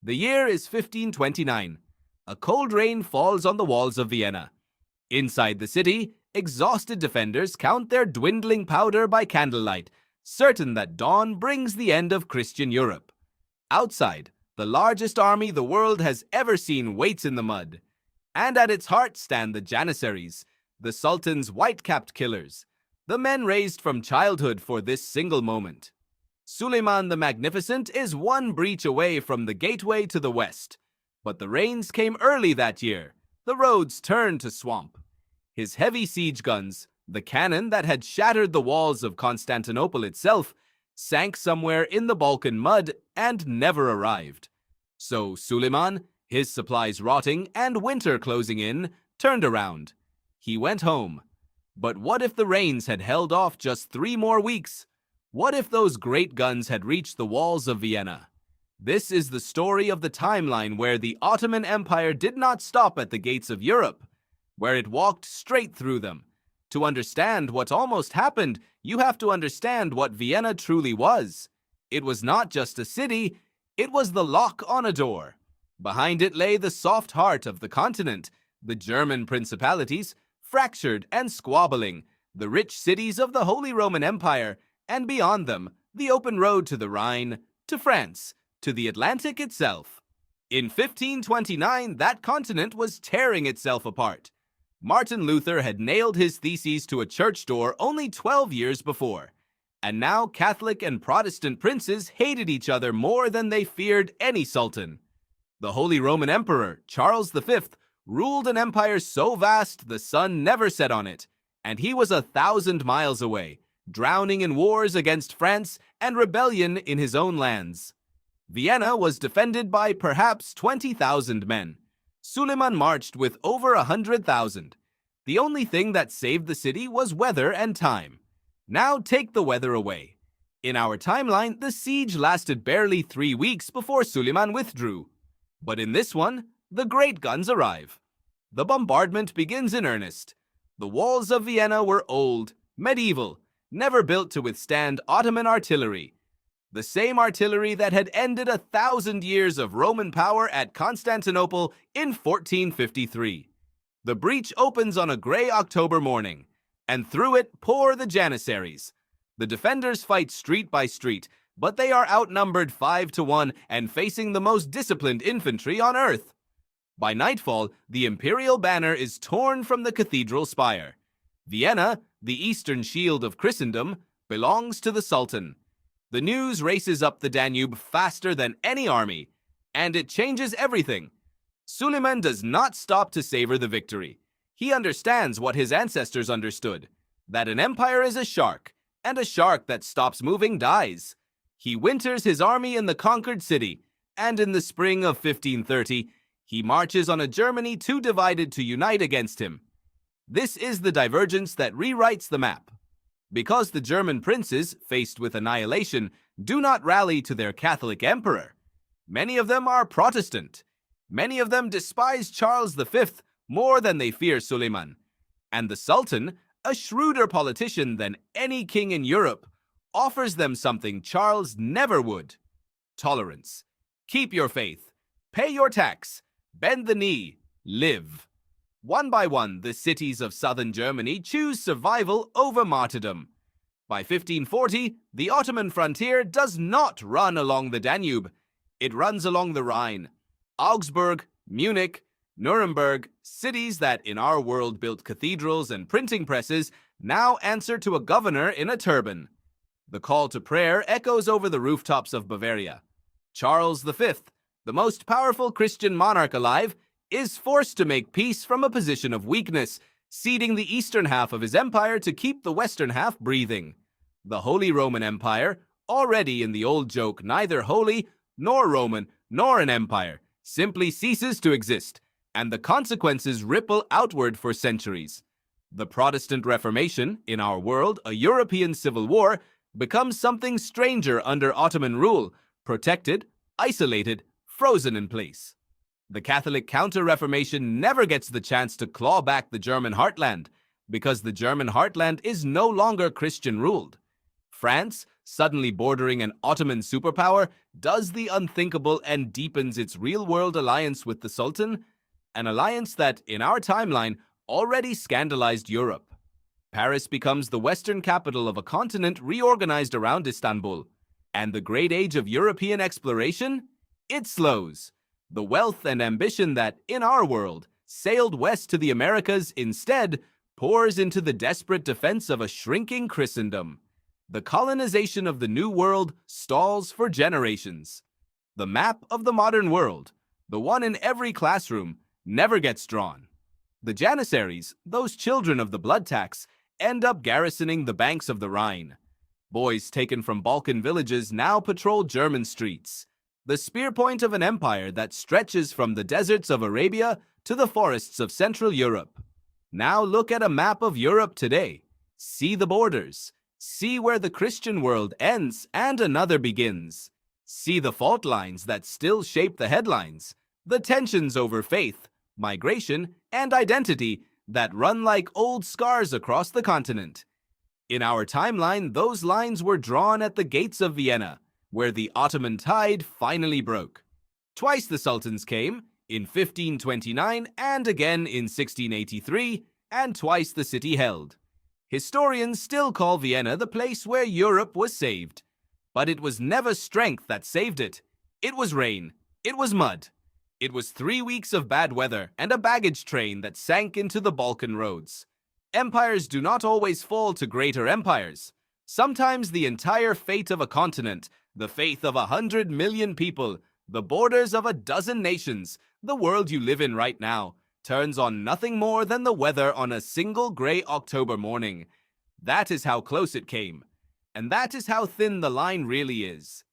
The year is 1529. A cold rain falls on the walls of Vienna. Inside the city, exhausted defenders count their dwindling powder by candlelight, certain that dawn brings the end of Christian Europe. Outside, the largest army the world has ever seen waits in the mud. And at its heart stand the Janissaries, the Sultan's white-capped killers, the men raised from childhood for this single moment. Suleiman the Magnificent is one breach away from the gateway to the west. But the rains came early that year. The roads turned to swamp. His heavy siege guns, the cannon that had shattered the walls of Constantinople itself, sank somewhere in the Balkan mud and never arrived. So Suleiman, his supplies rotting and winter closing in, turned around. He went home. But what if the rains had held off just 3 more weeks? What if those great guns had reached the walls of Vienna? This is the story of the timeline where the Ottoman Empire did not stop at the gates of Europe, where it walked straight through them. To understand what almost happened, you have to understand what Vienna truly was. It was not just a city, it was the lock on a door. Behind it lay the soft heart of the continent, the German principalities, fractured and squabbling, the rich cities of the Holy Roman Empire, and beyond them, the open road to the Rhine, to France, to the Atlantic itself. In 1529, that continent was tearing itself apart. Martin Luther had nailed his theses to a church door only 12 years before. And now Catholic and Protestant princes hated each other more than they feared any sultan. The Holy Roman Emperor, Charles V, ruled an empire so vast the sun never set on it, and he was 1,000 miles away, drowning in wars against France and rebellion in his own lands. Vienna was defended by perhaps 20,000 men. Suleiman marched with over 100,000. The only thing that saved the city was weather and time. Now take the weather away. In our timeline, the siege lasted barely 3 weeks before Suleiman withdrew. But in this one, the great guns arrive. The bombardment begins in earnest. The walls of Vienna were old, medieval, never built to withstand Ottoman artillery. The same artillery that had ended 1,000 years of Roman power at Constantinople in 1453. The breach opens on a gray October morning, and through it pour the Janissaries. The defenders fight street by street, but they are outnumbered 5-1 and facing the most disciplined infantry on earth. By nightfall, the imperial banner is torn from the cathedral spire. Vienna, the eastern shield of Christendom, belongs to the Sultan. The news races up the Danube faster than any army, and it changes everything. Suleiman does not stop to savor the victory. He understands what his ancestors understood, that an empire is a shark, and a shark that stops moving dies. He winters his army in the conquered city, and in the spring of 1530, he marches on a Germany too divided to unite against him. This is the divergence that rewrites the map. Because the German princes, faced with annihilation, do not rally to their Catholic emperor. Many of them are Protestant. Many of them despise Charles V more than they fear Suleiman. And the Sultan, a shrewder politician than any king in Europe, offers them something Charles never would: tolerance. Keep your faith. Pay your tax. Bend the knee. Live. One by one, the cities of southern Germany choose survival over martyrdom. By 1540, the Ottoman frontier does not run along the Danube. It runs along the Rhine. Augsburg, Munich, Nuremberg, cities that in our world built cathedrals and printing presses, now answer to a governor in a turban. The call to prayer echoes over the rooftops of Bavaria. Charles V, the most powerful Christian monarch alive, is forced to make peace from a position of weakness, ceding the eastern half of his empire to keep the western half breathing. The Holy Roman Empire, already in the old joke neither holy, nor Roman, nor an empire, simply ceases to exist, and the consequences ripple outward for centuries. The Protestant Reformation, in our world a European civil war, becomes something stranger under Ottoman rule, protected, isolated, frozen in place. The Catholic Counter-Reformation never gets the chance to claw back the German heartland, because the German heartland is no longer Christian-ruled. France, suddenly bordering an Ottoman superpower, does the unthinkable and deepens its real-world alliance with the Sultan, an alliance that, in our timeline, already scandalized Europe. Paris becomes the Western capital of a continent reorganized around Istanbul. And the great age of European exploration? It slows. The wealth and ambition that, in our world, sailed west to the Americas instead pours into the desperate defense of a shrinking Christendom. The colonization of the New World stalls for generations. The map of the modern world, the one in every classroom, never gets drawn. The Janissaries, those children of the blood tax, end up garrisoning the banks of the Rhine. Boys taken from Balkan villages now patrol German streets, the spear point of an empire that stretches from the deserts of Arabia to the forests of Central Europe. Now look at a map of Europe today. See the borders. See where the Christian world ends and another begins. See the fault lines that still shape the headlines, the tensions over faith, migration, and identity that run like old scars across the continent. In our timeline, those lines were drawn at the gates of Vienna, where the Ottoman tide finally broke. Twice the sultans came, in 1529 and again in 1683, and twice the city held. Historians still call Vienna the place where Europe was saved. But it was never strength that saved it. It was rain. It was mud. It was 3 weeks of bad weather and a baggage train that sank into the Balkan roads. Empires do not always fall to greater empires. Sometimes the entire fate of a continent, the faith of 100 million people, the borders of a dozen nations, the world you live in right now, turns on nothing more than the weather on a single gray October morning. That is how close it came. And that is how thin the line really is.